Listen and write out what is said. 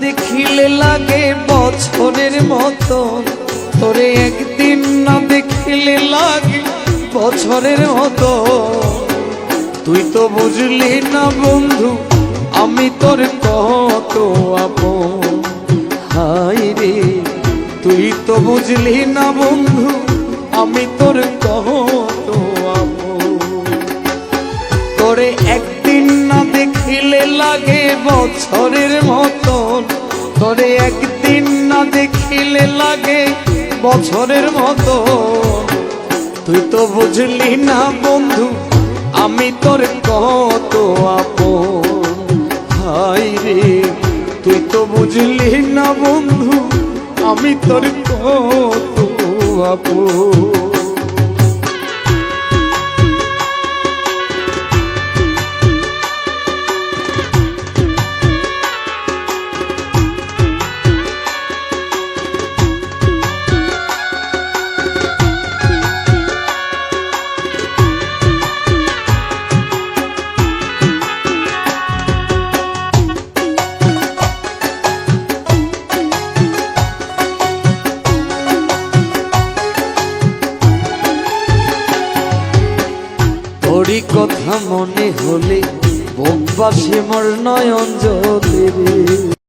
দেখিলে লাগে বছরের মতো, তোরে একদিন না দেখিলে লাগে বছরের মতো। তুই তো বুঝলি না বন্ধু আমি তোর কত আপন, হায় রে তুই তো বুঝলি না বন্ধু আমি তোর কত আপন। তোরে একদিন না দেখিলে লাগে বছরের মতন, তোরে একদিন না দেখিলে লাগে বছরের মতো। তুই তো বুঝলি না বন্ধু আমি তোর কত আপন, হায় রে তুই তো বুঝলি না বন্ধু আমি তোর কত আপন। তোরই কথা মনে হলে বুক বাসে মোর নয়ন জ্বলে রে।